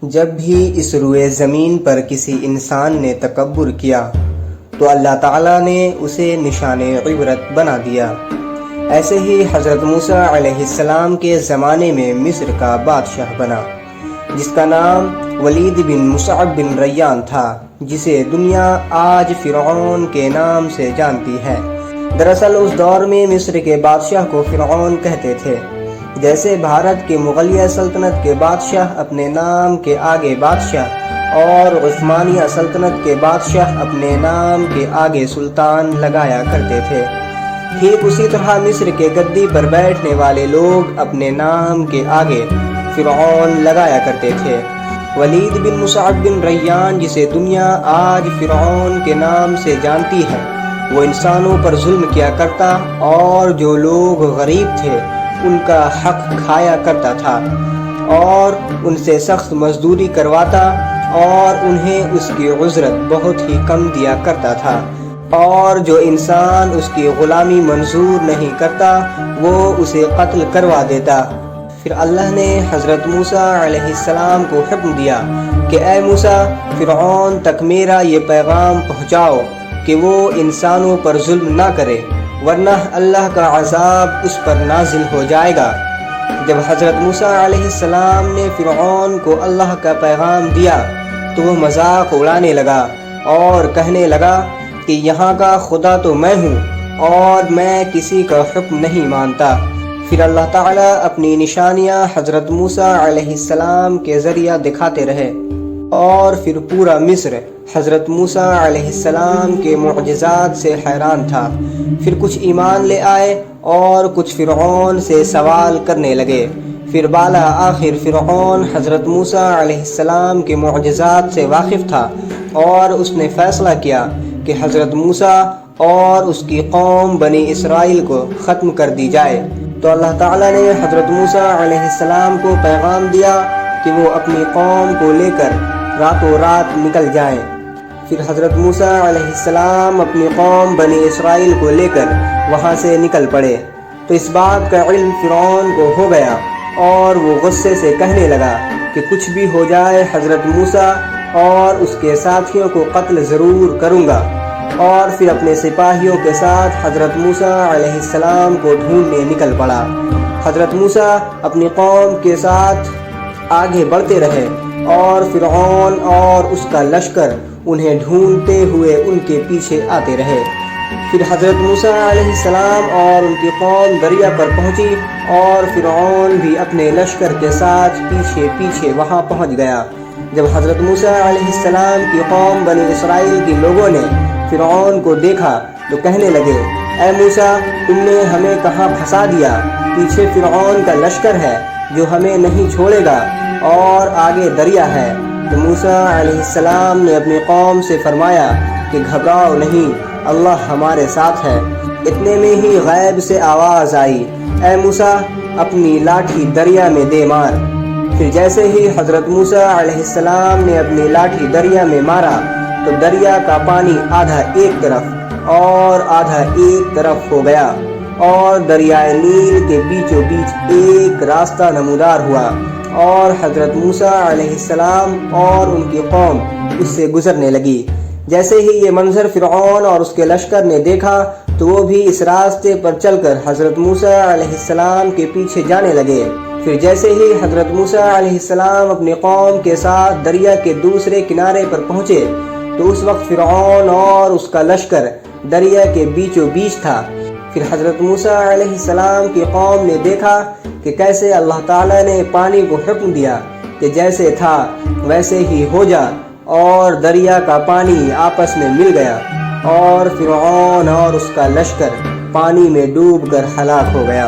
جب بھی اس روئے زمین پر کسی انسان نے تکبر کیا تو اللہ تعالیٰ نے اسے نشان عبرت بنا دیا۔ ایسے ہی حضرت موسیٰ علیہ السلام کے زمانے میں مصر کا بادشاہ بنا، جس کا نام ولید بن مصعب بن ریان تھا، جسے دنیا آج فرعون کے نام سے جانتی ہے۔ دراصل اس دور میں مصر کے بادشاہ کو فرعون کہتے تھے، جیسے بھارت کے مغلیہ سلطنت کے بادشاہ اپنے نام کے آگے بادشاہ اور عثمانیہ سلطنت کے بادشاہ اپنے نام کے آگے سلطان لگایا کرتے تھے۔ ٹھیک اسی طرح مصر کے گدی پر بیٹھنے والے لوگ اپنے نام کے آگے فرعون لگایا کرتے تھے۔ ولید بن مصعب بن ریان، جسے دنیا آج فرعون کے نام سے جانتی ہے، وہ انسانوں پر ظلم کیا کرتا اور جو لوگ غریب تھے ان کا حق کھایا کرتا تھا اور ان سے سخت مزدوری کرواتا اور انہیں اس کی اجرت بہت ہی کم دیا کرتا تھا، اور جو انسان اس کی غلامی منظور نہیں کرتا وہ اسے قتل کروا دیتا۔ پھر اللہ نے حضرت موسیٰ علیہ السلام کو حکم دیا کہ اے موسیٰ، فرعون تک میرا یہ پیغام پہنچاؤ کہ وہ انسانوں پر ظلم نہ کرے، ورنہ اللہ کا عذاب اس پر نازل ہو جائے گا۔ جب حضرت موسیٰ علیہ السلام نے فرعون کو اللہ کا پیغام دیا تو وہ مذاق اڑانے لگا اور کہنے لگا کہ یہاں کا خدا تو میں ہوں اور میں کسی کا حکم نہیں مانتا۔ پھر اللہ تعالیٰ اپنی نشانیاں حضرت موسیٰ علیہ السلام کے ذریعہ دکھاتے رہے، اور پھر پورا مصر حضرت موسیٰ علیہ السلام کے معجزات سے حیران تھا۔ پھر کچھ ایمان لے آئے اور کچھ فرعون سے سوال کرنے لگے۔ پھر بالا آخر فرعون حضرت موسیٰ علیہ السلام کے معجزات سے واقف تھا، اور اس نے فیصلہ کیا کہ حضرت موسیٰ اور اس کی قوم بنی اسرائیل کو ختم کر دی جائے۔ تو اللہ تعالیٰ نے حضرت موسیٰ علیہ السلام کو پیغام دیا کہ وہ اپنی قوم کو لے کر راتوں رات نکل جائیں۔ پھر حضرت موسیٰ علیہ السلام اپنی قوم بنی اسرائیل کو لے کر وہاں سے نکل پڑے۔ تو اس بات کا علم فرعون کو ہو گیا اور وہ غصے سے کہنے لگا کہ کچھ بھی ہو جائے حضرت موسیٰ اور اس کے ساتھیوں کو قتل ضرور کروں گا، اور پھر اپنے سپاہیوں کے ساتھ حضرت موسیٰ علیہ السلام کو ڈھونڈنے نکل پڑا۔ حضرت موسیٰ اپنی قوم کے ساتھ آگے بڑھتے رہے اور فرعون اور اس کا لشکر انہیں ڈھونڈتے ہوئے ان کے پیچھے آتے رہے۔ پھر حضرت موسیٰ علیہ السلام اور ان کی قوم دریا پر پہنچی، اور فرعون بھی اپنے لشکر کے ساتھ پیچھے پیچھے وہاں پہنچ گیا۔ جب حضرت موسیٰ علیہ السلام کی قوم بنی اسرائیل کے لوگوں نے فرعون کو دیکھا تو کہنے لگے، اے موسیٰ، تم نے ہمیں کہاں پھنسا دیا؟ پیچھے فرعون کا لشکر ہے جو ہمیں نہیں چھوڑے گا، اور آگے دریا ہے۔ تو موسیٰ علیہ السلام نے اپنی قوم سے فرمایا کہ گھبراؤ نہیں، اللہ ہمارے ساتھ ہے۔ اتنے میں ہی غیب سے آواز آئی، اے موسیٰ، اپنی لاٹھی دریا میں دے مار۔ پھر جیسے ہی حضرت موسیٰ علیہ السلام نے اپنی لاٹھی دریا میں مارا تو دریا کا پانی آدھا ایک طرف اور آدھا ایک طرف ہو گیا، اور دریائے نیل کے بیچوں بیچ ایک راستہ نمودار ہوا، اور حضرت موسیٰ علیہ السلام اور ان کی قوم اس سے گزرنے لگی۔ جیسے ہی یہ منظر فرعون اور اس کے لشکر نے دیکھا تو وہ بھی اس راستے پر چل کر حضرت موسیٰ علیہ السلام کے پیچھے جانے لگے۔ پھر جیسے ہی حضرت موسیٰ علیہ السلام اپنی قوم کے ساتھ دریا کے دوسرے کنارے پر پہنچے تو اس وقت فرعون اور اس کا لشکر دریا کے بیچوں بیچ تھا۔ پھر حضرت موسیٰ علیہ السلام کی قوم نے دیکھا کہ کیسے اللہ تعالیٰ نے پانی کو حکم دیا کہ جیسے تھا ویسے ہی ہو جا، اور دریا کا پانی آپس میں مل گیا، اور فرعون اور اس کا لشکر پانی میں ڈوب کر ہلاک ہو گیا۔